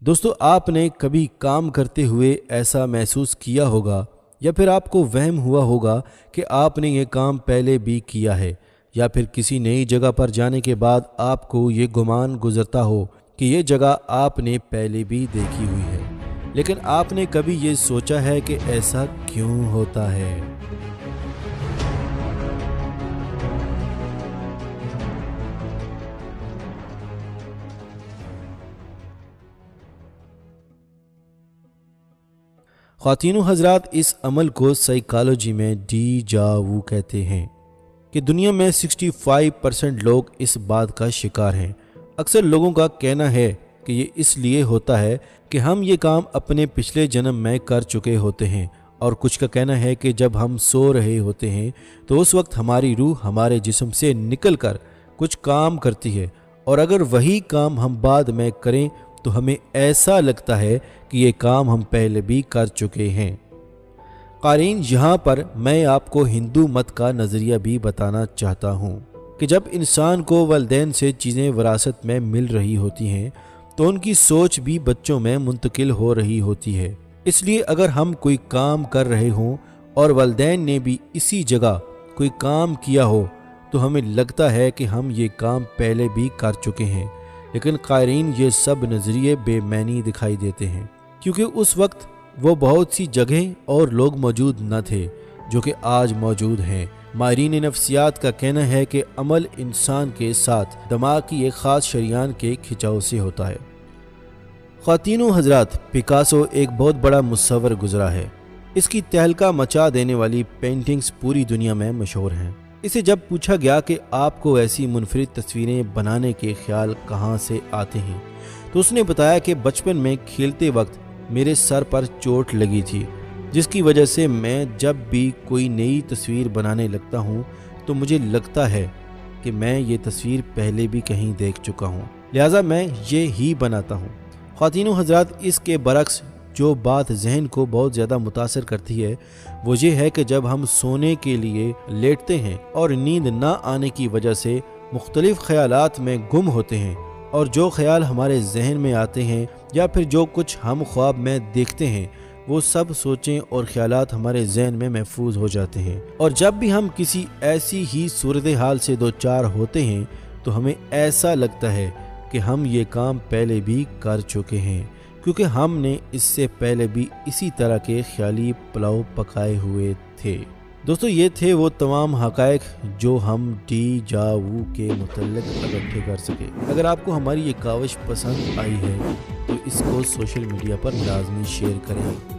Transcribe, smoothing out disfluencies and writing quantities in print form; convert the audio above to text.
दोस्तों, आपने कभी काम करते हुए ऐसा महसूस किया होगा या फिर आपको वहम हुआ होगा कि आपने ये काम पहले भी किया है, या फिर किसी नई जगह पर जाने के बाद आपको ये गुमान गुजरता हो कि ये जगह आपने पहले भी देखी हुई है, लेकिन आपने कभी ये सोचा है कि ऐसा क्यों होता है। ख़वातीनो हज़रात, इस अमल को साइकोलॉजी में डीजा वू कहते हैं कि दुनिया में 65% लोग इस बात का शिकार हैं। अक्सर लोगों का कहना है कि ये इसलिए होता है कि हम ये काम अपने पिछले जन्म में कर चुके होते हैं, और कुछ का कहना है कि जब हम सो रहे होते हैं तो उस वक्त हमारी रूह हमारे जिस्म से निकल कर कुछ काम करती है, और अगर वही काम हम बाद में करें तो हमें ऐसा लगता है कि ये काम हम पहले भी कर चुके हैं। क़ारीन, यहाँ पर मैं आपको हिंदू मत का नज़रिया भी बताना चाहता हूँ कि जब इंसान को वालिदैन से चीज़ें विरासत में मिल रही होती हैं तो उनकी सोच भी बच्चों में मुंतकिल हो रही होती है। इसलिए अगर हम कोई काम कर रहे हों और वालिदैन ने भी इसी जगह कोई काम किया हो तो हमें लगता है कि हम ये काम पहले भी कर चुके हैं। लेकिन क़ारीन, ये सब नज़रिए बेमानी दिखाई देते हैं, क्योंकि उस वक्त वो बहुत सी जगह और लोग मौजूद न थे जो कि आज मौजूद हैं। माहिरीन नफ्सियात का कहना है कि अमल इंसान के साथ दिमाग की एक ख़ास शरीयान के खिंचाव से होता है। ख़वातीनो हज़रात, पिकासो एक बहुत बड़ा मुसव्विर गुजरा है। इसकी तहलका मचा देने वाली पेंटिंग्स पूरी दुनिया में मशहूर हैं। इसे जब पूछा गया कि आपको ऐसी मुनफरिद तस्वीरें बनाने के ख्याल कहाँ से आते हैं तो उसने बताया कि बचपन में खेलते वक्त मेरे सर पर चोट लगी थी, जिसकी वजह से मैं जब भी कोई नई तस्वीर बनाने लगता हूँ तो मुझे लगता है कि मैं ये तस्वीर पहले भी कहीं देख चुका हूँ, लिहाजा मैं ये ही बनाता हूँ। ख़वातीनो हज़रात, इसके बरक्स जो बात जहन को बहुत ज़्यादा मुतासर करती है वो ये है कि जब हम सोने के लिए लेटते हैं और नींद ना आने की वजह से मुख्तलिफ़ ख़यालात में गुम होते हैं, और जो ख़याल हमारे जहन में आते हैं या फिर जो कुछ हम ख्वाब में देखते हैं वो सब सोचें और ख़यालात हमारे जहन में महफूज हो जाते हैं। और जब भी हम किसी ऐसी ही सूरत हाल से दो चार होते हैं तो हमें ऐसा लगता है कि हम ये काम पहले भी कर चुके हैं, क्योंकि हमने इससे पहले भी इसी तरह के ख्याली पुलाव पकाए हुए थे। दोस्तों, ये थे वो तमाम हक़ाइक़ जो हम डीजा-वू के मुतल्लिक़ इकट्ठे कर सके। अगर आपको हमारी ये काविश पसंद आई है तो इसको सोशल मीडिया पर लाज़मी शेयर करें।